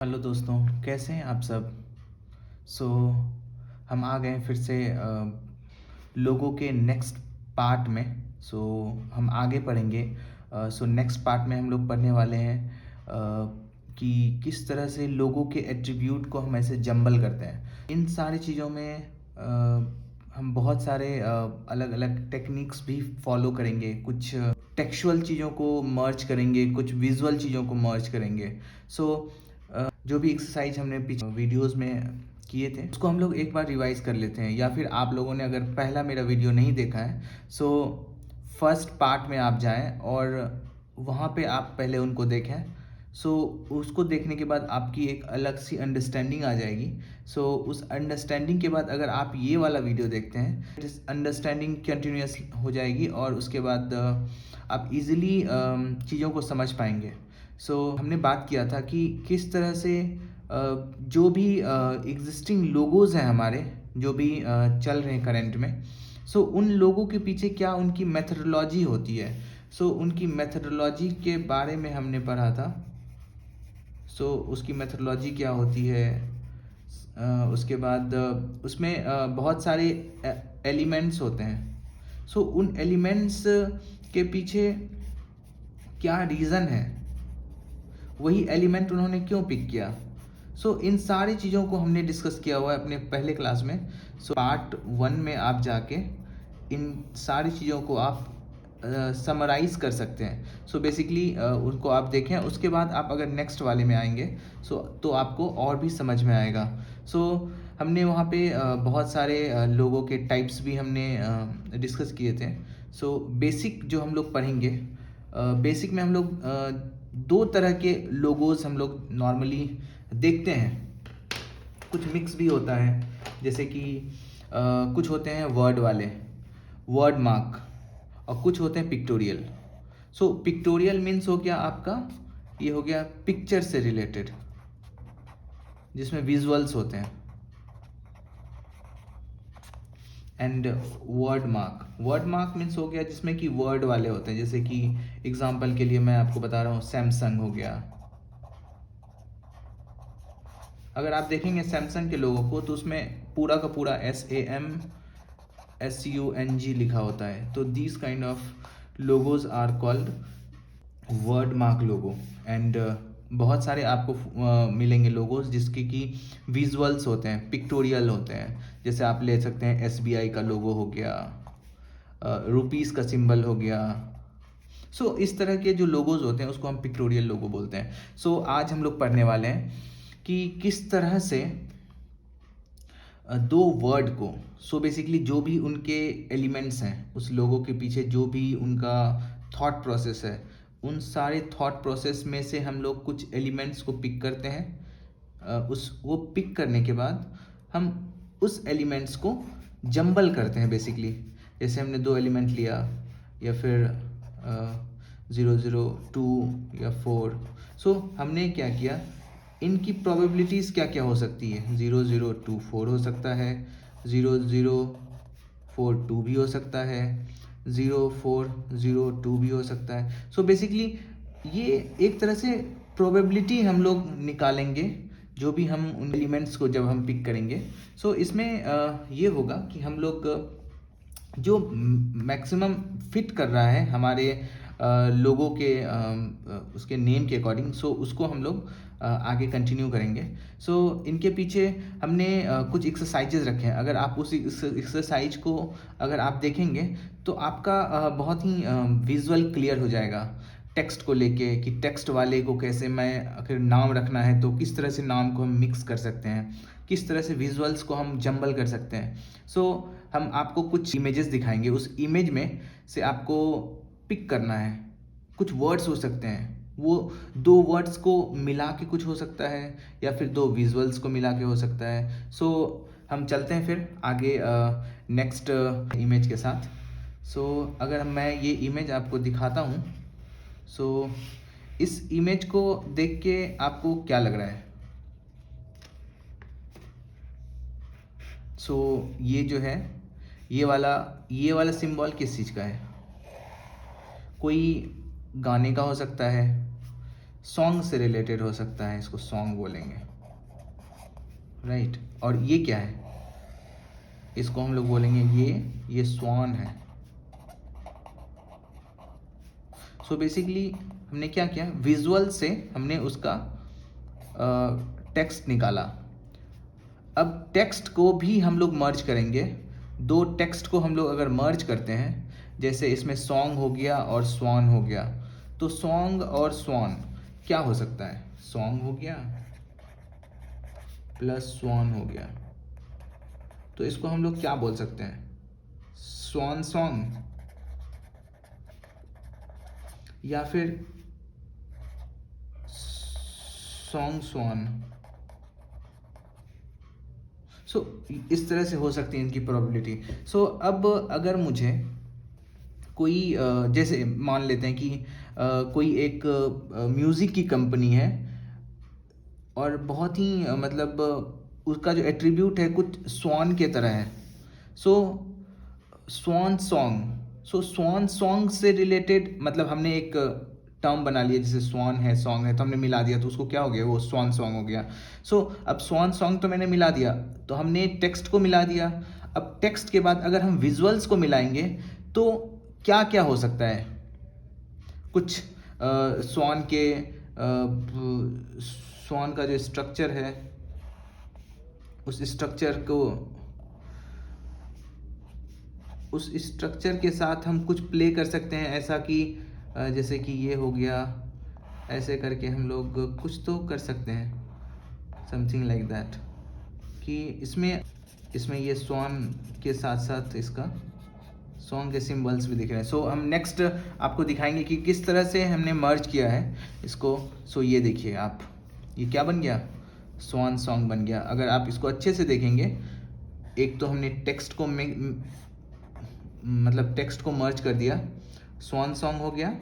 Hello दोस्तों, कैसे हैं आप सब। सो हम आ गए फिर से लोगों के नेक्स्ट पार्ट में। सो हम आगे पढ़ेंगे। नेक्स्ट पार्ट में हम लोग पढ़ने वाले हैं कि किस तरह से लोगों के एट्रीब्यूट को हम ऐसे जंबल करते हैं। इन सारी चीज़ों में हम बहुत सारे अलग अलग टेक्निक्स भी फॉलो करेंगे। कुछ टेक्सचुअल चीज़ों को मर्ज करेंगे, कुछ विजुअल चीज़ों को मर्ज करेंगे। सो जो भी एक्सरसाइज हमने पीछे वीडियोस में किए थे उसको हम लोग एक बार रिवाइज कर लेते हैं, या फिर आप लोगों ने अगर पहला मेरा वीडियो नहीं देखा है सो फर्स्ट पार्ट में आप जाएं और वहाँ पे आप पहले उनको देखें। सो उसको देखने के बाद आपकी एक अलग सी अंडरस्टैंडिंग आ जाएगी। सो उस अंडरस्टैंडिंग के बाद अगर आप ये वाला वीडियो देखते हैं, अंडरस्टैंडिंग कंटिन्यूस हो जाएगी और उसके बाद आप इजीली चीज़ों को समझ पाएंगे। हमने बात किया था कि किस तरह से जो भी एग्जिस्टिंग लोगोज़ हैं हमारे, जो भी चल रहे हैं करंट में, उन लोगों के पीछे क्या उनकी मेथडोलॉजी होती है। उनकी मेथडोलॉजी के बारे में हमने पढ़ा था। उसकी मेथडोलॉजी क्या होती है। उसके बाद उसमें बहुत सारे एलिमेंट्स होते हैं। उन एलिमेंट्स के पीछे क्या रीज़न है, वही एलिमेंट उन्होंने क्यों पिक किया। इन सारी चीज़ों को हमने डिस्कस किया हुआ है अपने पहले क्लास में। पार्ट 1 में आप जाके इन सारी चीज़ों को आप समराइज़ कर सकते हैं। बेसिकली उनको आप देखें, उसके बाद आप अगर नेक्स्ट वाले में आएंगे तो आपको और भी समझ में आएगा। हमने वहाँ पे बहुत सारे लोगों के टाइप्स भी हमने डिस्कस किए थे। बेसिक जो हम लोग पढ़ेंगे, बेसिक में हम लोग दो तरह के लोगोज हम लोग नॉर्मली देखते हैं। कुछ मिक्स भी होता है, जैसे कि कुछ होते हैं वर्ड वाले, वर्ड मार्क, और कुछ होते हैं पिक्टोरियल। पिक्टोरियल मीन्स हो गया आपका, ये हो गया पिक्चर से रिलेटेड, जिसमें विजुअल्स होते हैं। एंड वर्ड मार्क मीन्स हो गया जिसमें कि वर्ड वाले होते हैं, जैसे कि एग्जांपल के लिए मैं आपको बता रहा हूँ, सैमसंग हो गया। अगर आप देखेंगे सैमसंग के लोगों को तो उसमें पूरा का पूरा SAMSUNG लिखा होता है। तो these kind of logos are called word mark logo. And बहुत सारे आपको मिलेंगे लोगोज जिसके कि विजुअल्स होते हैं, पिक्टोरियल होते हैं। जैसे आप ले सकते हैं SBI का लोगो हो गया, रुपीस का सिंबल हो गया। इस तरह के जो लोगोज होते हैं उसको हम पिक्टोरियल लोगो बोलते हैं। आज हम लोग पढ़ने वाले हैं कि किस तरह से दो वर्ड को, बेसिकली जो भी उनके एलिमेंट्स हैं, उस लोगों के पीछे जो भी उनका थॉट प्रोसेस है, उन सारे थॉट प्रोसेस में से हम लोग कुछ एलिमेंट्स को पिक करते हैं। वो पिक करने के बाद हम उस एलिमेंट्स को जंबल करते हैं बेसिकली। जैसे हमने दो एलिमेंट लिया, या फिर 0 0 2 या 4। हमने क्या किया, इनकी प्रोबेबिलिटीज़ क्या क्या हो सकती है। 0 0 2 4 हो सकता है, 0 0 4 2 भी हो सकता है, 0 4 0 2 भी हो सकता है। बेसिकली ये एक तरह से प्रोबेबिलिटी हम लोग निकालेंगे, जो भी हम उन एलिमेंट्स को जब हम पिक करेंगे। इसमें ये होगा कि हम लोग जो मैक्सिमम फिट कर रहा है हमारे लोगों के उसके नेम के अकॉर्डिंग, उसको हम लोग आगे कंटिन्यू करेंगे। इनके पीछे हमने कुछ एक्सरसाइजेज रखे हैं। अगर आप उस एक्सरसाइज को अगर आप देखेंगे तो आपका बहुत ही विजुअल क्लियर हो जाएगा टेक्स्ट को लेके, कि टेक्स्ट वाले को कैसे मैं अगर नाम रखना है तो किस तरह से नाम को हम मिक्स कर सकते हैं, किस तरह से विजुअल्स को हम जंबल कर सकते हैं। हम आपको कुछ इमेजेस दिखाएंगे, उस इमेज में से आपको पिक करना है। कुछ वर्ड्स हो सकते हैं, वो दो वर्ड्स को मिला के कुछ हो सकता है, या फिर दो विजुअल्स को मिला के हो सकता है। हम चलते हैं फिर आगे नेक्स्ट इमेज के साथ। अगर मैं ये इमेज आपको दिखाता हूँ, इस इमेज को देख के आपको क्या लग रहा है। ये जो है, ये वाला सिंबल किस चीज़ का है। कोई गाने का हो सकता है, सॉन्ग से रिलेटेड हो सकता है, इसको सॉन्ग बोलेंगे, राइट। और ये क्या है, इसको हम लोग बोलेंगे ये स्वान है। सो बेसिकली हमने क्या किया, विजुअल से हमने उसका टेक्स्ट निकाला। अब टेक्स्ट को भी हम लोग मर्ज करेंगे। दो टेक्स्ट को हम लोग अगर मर्ज करते हैं, जैसे इसमें सॉन्ग हो गया और स्वान हो गया, तो सॉन्ग और स्वान क्या हो सकता है, सॉन्ग हो गया प्लस स्वान हो गया, तो इसको हम लोग क्या बोल सकते हैं, स्वान सॉन्ग, या फिर सॉन्ग स्वान। सो इस तरह से हो सकती है इनकी प्रोबेबिलिटी। सो अब अगर मुझे कोई जैसे मान लेते हैं कि कोई एक म्यूज़िक की कंपनी है और बहुत ही मतलब उसका जो एट्रीब्यूट है कुछ स्वान के तरह है। सो स्वान सॉन्ग, सो स्वान सॉन्ग से रिलेटेड मतलब हमने एक टर्म बना लिया, जैसे स्वान है सॉन्ग है तो हमने मिला दिया, तो उसको क्या हो गया, वो स्वान सॉन्ग हो गया। सो अब स्वान सॉन्ग तो मैंने मिला दिया, तो हमने टेक्स्ट को मिला दिया। अब टेक्स्ट के बाद अगर हम विजुअल्स को मिलाएंगे तो क्या क्या हो सकता है, कुछ स्वान के स्वान का जो स्ट्रक्चर है उस स्ट्रक्चर के साथ हम कुछ प्ले कर सकते हैं, ऐसा कि जैसे कि ये हो गया, ऐसे करके हम लोग कुछ तो कर सकते हैं, समथिंग लाइक दैट, कि इसमें ये स्वान के साथ साथ इसका सॉन्ग के सिंबल्स भी दिख रहे हैं। सो हम नेक्स्ट आपको दिखाएंगे कि किस तरह से हमने मर्ज किया है इसको। सो ये देखिए आप, ये क्या बन गया, स्वान सॉन्ग बन गया। अगर आप इसको अच्छे से देखेंगे, एक तो हमने टेक्स्ट को मतलब टेक्स्ट को मर्ज कर दिया, स्वान सॉन्ग हो गया।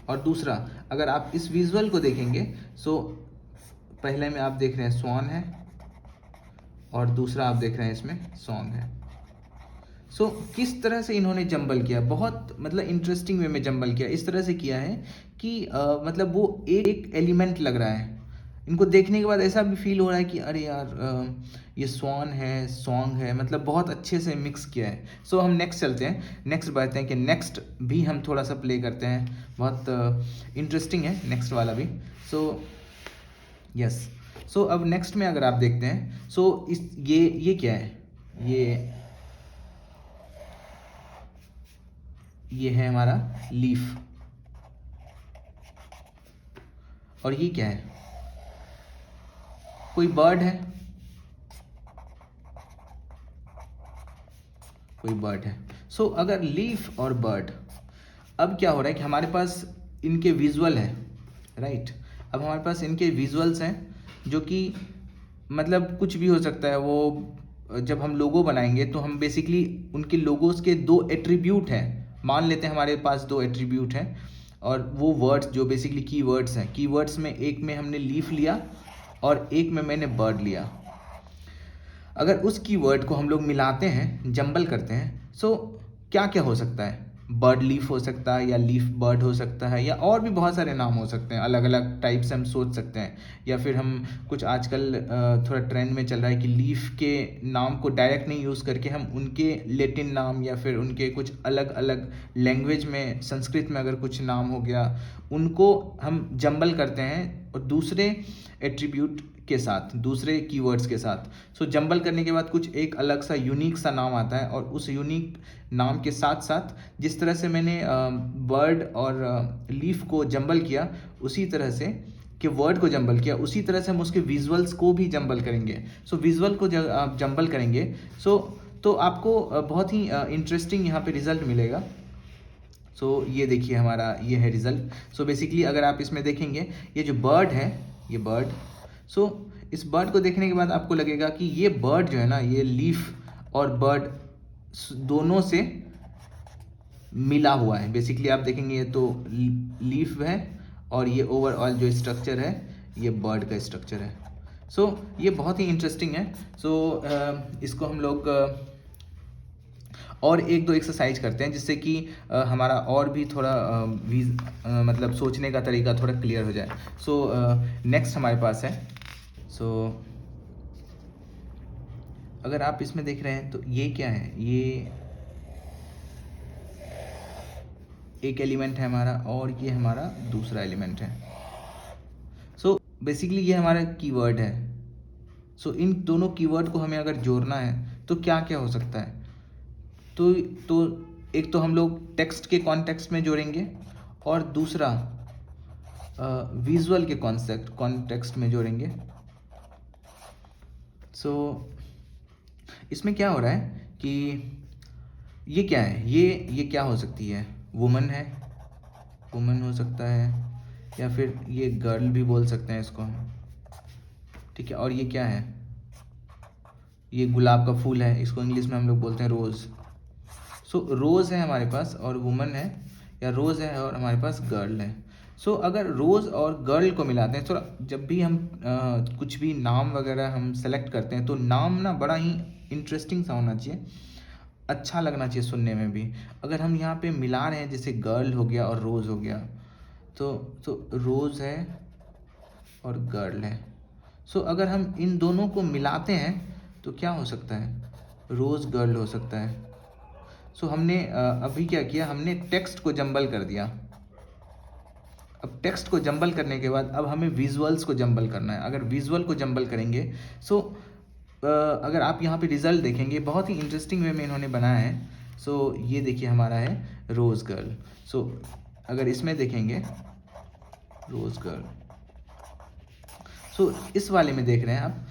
और दूसरा अगर आप इस विजुअल को देखेंगे, सो पहले में आप देख रहे हैं स्वान है और दूसरा आप देख रहे हैं इसमें सॉन्ग है। सो किस तरह से इन्होंने जंबल किया, बहुत मतलब इंटरेस्टिंग वे में जंबल किया। इस तरह से किया है कि मतलब वो एक एलिमेंट लग रहा है, इनको देखने के बाद ऐसा भी फील हो रहा है कि अरे यार ये स्वान है सॉन्ग है, मतलब बहुत अच्छे से मिक्स किया है। सो हम नेक्स्ट चलते हैं, नेक्स्ट बढ़ते हैं कि नेक्स्ट भी हम थोड़ा सा प्ले करते हैं, बहुत इंटरेस्टिंग है नेक्स्ट वाला भी। सो यस, सो अब नेक्स्ट में अगर आप देखते हैं, सो इस ये क्या है, ये है हमारा लीफ, और ये क्या है, कोई बर्ड है, कोई बर्ड है। सो अगर लीफ और बर्ड, अब क्या हो रहा है कि हमारे पास इनके विजुअल है, राइट। अब हमारे पास इनके विजुअल्स हैं जो कि मतलब कुछ भी हो सकता है। वो जब हम लोगो बनाएंगे तो हम बेसिकली उनके लोगोस के दो एट्रीब्यूट हैं, मान लेते हैं हमारे पास दो एट्रीब्यूट हैं, और वो वर्ड्स जो बेसिकली कीवर्ड्स हैं, कीवर्ड्स में एक में हमने लीफ लिया और एक में मैंने बर्ड लिया। अगर उस कीवर्ड को हम लोग मिलाते हैं, जंबल करते हैं, सो क्या क्या हो सकता है, बर्ड लीफ हो सकता है, या लीफ बर्ड हो सकता है, या और भी बहुत सारे नाम हो सकते हैं, अलग अलग टाइप से हम सोच सकते हैं। या फिर हम कुछ आजकल थोड़ा ट्रेंड में चल रहा है कि लीफ के नाम को डायरेक्ट नहीं यूज़ करके हम उनके लेटिन नाम या फिर उनके कुछ अलग अलग लैंग्वेज में, संस्कृत में अगर कुछ नाम हो गया, उनको हम जंबल करते हैं और दूसरे एट्रीब्यूट के साथ, दूसरे कीवर्ड्स के साथ। सो जंबल करने के बाद कुछ एक अलग सा यूनिक सा नाम आता है, और उस यूनिक नाम के साथ साथ जिस तरह से मैंने बर्ड और लीफ को जंबल किया, उसी तरह से कि वर्ड को जंबल किया, उसी तरह से हम उसके विजुअल्स को भी जंबल करेंगे। सो विजुअल को जब आप जंबल करेंगे, सो तो आपको बहुत ही इंटरेस्टिंग यहाँ पे रिजल्ट मिलेगा। सो ये देखिए हमारा ये है रिजल्ट। सो बेसिकली अगर आप इसमें देखेंगे, ये जो बर्ड है, ये बर्ड, सो इस बर्ड को देखने के बाद आपको लगेगा कि ये बर्ड जो है ना, ये लीफ और बर्ड दोनों से मिला हुआ है। बेसिकली आप देखेंगे ये तो लीफ है, और ये ओवरऑल जो स्ट्रक्चर है ये बर्ड का स्ट्रक्चर है। सो ये बहुत ही इंटरेस्टिंग है। सो इसको हम लोग और एक दो एक्सरसाइज करते हैं जिससे कि हमारा और भी थोड़ा मतलब सोचने का तरीका थोड़ा क्लियर हो जाए। सो नेक्स्ट हमारे पास है, सो अगर आप इसमें देख रहे हैं तो ये क्या है, ये एक एलिमेंट है हमारा और ये हमारा दूसरा एलिमेंट है। सो बेसिकली ये हमारा कीवर्ड है। सो इन दोनों कीवर्ड को हमें अगर जोड़ना है तो क्या क्या हो सकता है, तो एक तो हम लोग टेक्स्ट के कॉन्टेक्स्ट में जोड़ेंगे और दूसरा विजुअल के कॉन्टेक्स्ट में जोड़ेंगे। सो इसमें क्या हो रहा है कि ये क्या है, ये क्या हो सकती है, वुमन है, वुमन हो सकता है, या फिर ये गर्ल भी बोल सकते हैं इसको हम, ठीक है। और ये क्या है, ये गुलाब का फूल है, इसको इंग्लिश में हम लोग बोलते हैं रोज़। सो रोज़ है हमारे पास और वुमन है, या रोज़ है और हमारे पास गर्ल है। सो अगर रोज़ और गर्ल को मिलाते हैं, थोड़ा जब भी हम कुछ भी नाम वगैरह हम सेलेक्ट करते हैं तो नाम ना बड़ा ही इंटरेस्टिंग सा होना चाहिए, अच्छा लगना चाहिए सुनने में भी। अगर हम यहाँ पे मिला रहे हैं जैसे गर्ल हो गया और रोज़ हो गया, तो रोज़ है और गर्ल है। सो अगर हम इन दोनों को मिलाते हैं तो क्या हो सकता है, रोज़ गर्ल हो सकता है। सो हमने अभी क्या किया, हमने टेक्स्ट को जंबल कर दिया। अब टेक्स्ट को जंबल करने के बाद अब हमें विजुअल्स को जंबल करना है। अगर विजुअल को जंबल करेंगे, सो अगर आप यहाँ पे रिजल्ट देखेंगे बहुत ही इंटरेस्टिंग वे में इन्होंने बनाया है। सो ये देखिए हमारा है रोज़ गर्ल। सो अगर इसमें देखेंगे रोज़ गर्ल, सो इस वाले में देख रहे हैं आप,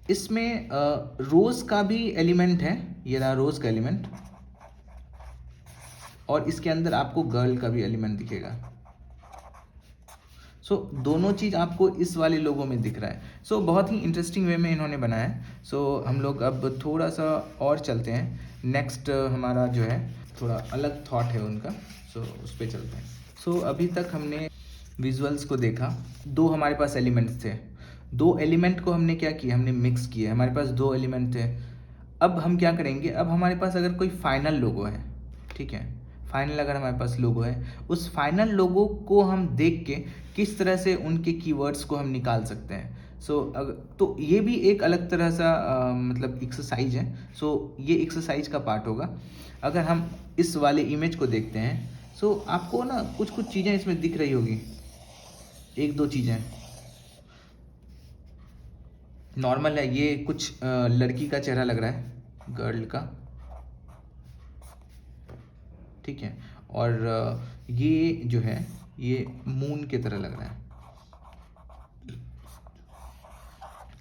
इसमें रोज़ का भी एलिमेंट है, ये रहा रोज़ का एलिमेंट, और इसके अंदर आपको गर्ल का भी एलिमेंट दिखेगा। सो दोनों चीज़ आपको इस वाले लोगों में दिख रहा है। सो बहुत ही इंटरेस्टिंग वे में इन्होंने बनाया है। सो हम लोग अब थोड़ा सा और चलते हैं, नेक्स्ट हमारा जो है थोड़ा अलग थॉट है उनका, सो उस पर चलते हैं। सो अभी तक हमने विजुअल्स को देखा, दो हमारे पास एलिमेंट्स थे, दो एलिमेंट को हमने क्या किया, हमने मिक्स किया, हमारे पास दो एलिमेंट थे। अब हम क्या करेंगे, अब हमारे पास अगर कोई फाइनल लोगो है, ठीक है, फाइनल अगर हमारे पास लोगो है, उस फाइनल लोगो को हम देख के किस तरह से उनके कीवर्ड्स को हम निकाल सकते हैं। सो तो ये भी एक अलग तरह सा मतलब एक्सरसाइज है। सो ये एक्सरसाइज का पार्ट होगा। अगर हम इस वाले इमेज को देखते हैं, सो आपको ना कुछ कुछ चीज़ें इसमें दिख रही होगी, एक दो चीज़ें नॉर्मल है। ये कुछ लड़की का चेहरा लग रहा है, गर्ल का, ठीक है, और ये जो है ये मून की तरह लग रहा है।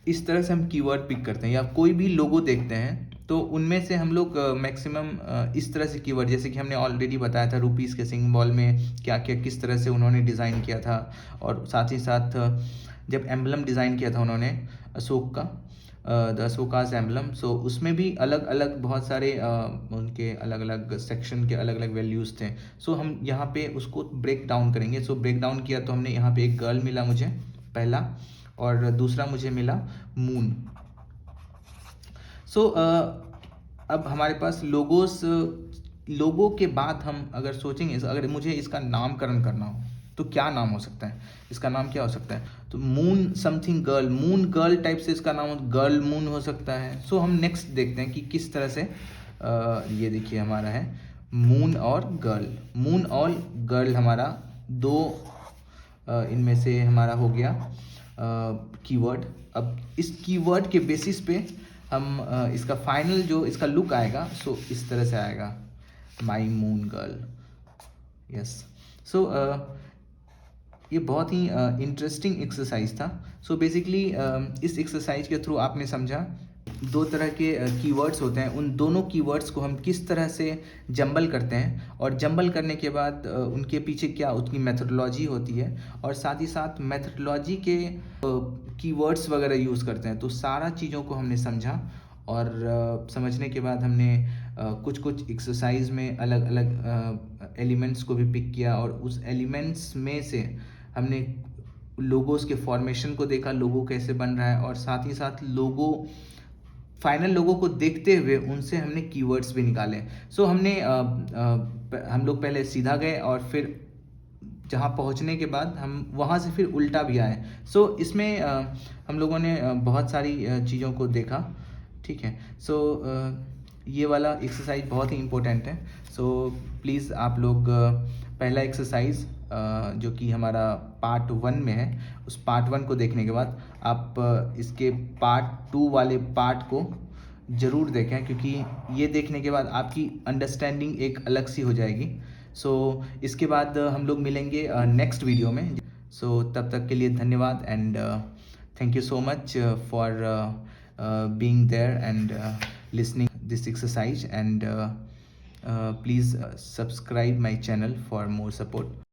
इस तरह से हम कीवर्ड पिक करते हैं, या कोई भी लोगो देखते हैं तो उनमें से हम लोग मैक्सिमम इस तरह से कीवर्ड, जैसे कि हमने ऑलरेडी बताया था रुपीज़ के सिंबल में क्या क्या किस तरह से उन्होंने डिज़ाइन किया था, और साथ ही साथ जब एम्बलम डिज़ाइन किया था उन्होंने अशोक का, द अशोकाज एम्बलम, सो उसमें भी अलग अलग बहुत सारे उनके अलग अलग सेक्शन के अलग अलग वैल्यूज़ थे। सो हम यहाँ पे उसको ब्रेक डाउन करेंगे। सो ब्रेक डाउन किया तो हमने यहाँ पे एक गर्ल मिला मुझे पहला, और दूसरा मुझे मिला मून। सो अब हमारे पास लोगो के बाद हम अगर सोचेंगे, अगर मुझे इसका नामकरण करना हो तो क्या नाम हो सकता है, इसका नाम क्या हो सकता है, तो moon something girl, moon girl type से इसका नाम गर्ल मून हो सकता है। सो हम नेक्स्ट देखते हैं कि किस तरह से ये देखिए हमारा है मून और गर्ल, मून और गर्ल हमारा दो इनमें से हमारा हो गया कीवर्ड। अब इस कीवर्ड के बेसिस पे हम इसका फाइनल जो इसका लुक आएगा, सो इस तरह से आएगा, माई मून गर्ल, यस। सो ये बहुत ही इंटरेस्टिंग एक्सरसाइज था। सो बेसिकली इस एक्सरसाइज के थ्रू आपने समझा दो तरह के कीवर्ड्स होते हैं, उन दोनों कीवर्ड्स को हम किस तरह से जंबल करते हैं, और जंबल करने के बाद उनके पीछे क्या उसकी मेथडोलॉजी होती है, और साथ ही साथ मेथडोलॉजी के कीवर्ड्स वगैरह यूज़ करते हैं। तो सारा चीज़ों को हमने समझा, और समझने के बाद हमने कुछ कुछ एक्सरसाइज में अलग अलग एलिमेंट्स को भी पिक किया, और उस एलिमेंट्स में से हमने लोगोस के फॉर्मेशन को देखा, लोगो कैसे बन रहा है, और साथ ही साथ लोगो फाइनल लोगों को देखते हुए उनसे हमने कीवर्ड्स भी निकाले। सो हमने हम लोग पहले सीधा गए और फिर जहाँ पहुँचने के बाद हम वहाँ से फिर उल्टा भी आए। सो इसमें हम लोगों ने बहुत सारी चीज़ों को देखा, ठीक है। सो ये वाला एक्सरसाइज बहुत ही इम्पोर्टेंट है। सो प्लीज़ आप लोग पहला एक्सरसाइज जो कि हमारा पार्ट 1 में है, उस पार्ट 1 को देखने के बाद आप इसके पार्ट 2 वाले पार्ट को ज़रूर देखें, क्योंकि ये देखने के बाद आपकी अंडरस्टैंडिंग एक अलग सी हो जाएगी। सो इसके बाद हम लोग मिलेंगे नेक्स्ट वीडियो में। सो तब तक के लिए धन्यवाद and thank you so much for being there and listening this exercise, and please subscribe my channel for more support.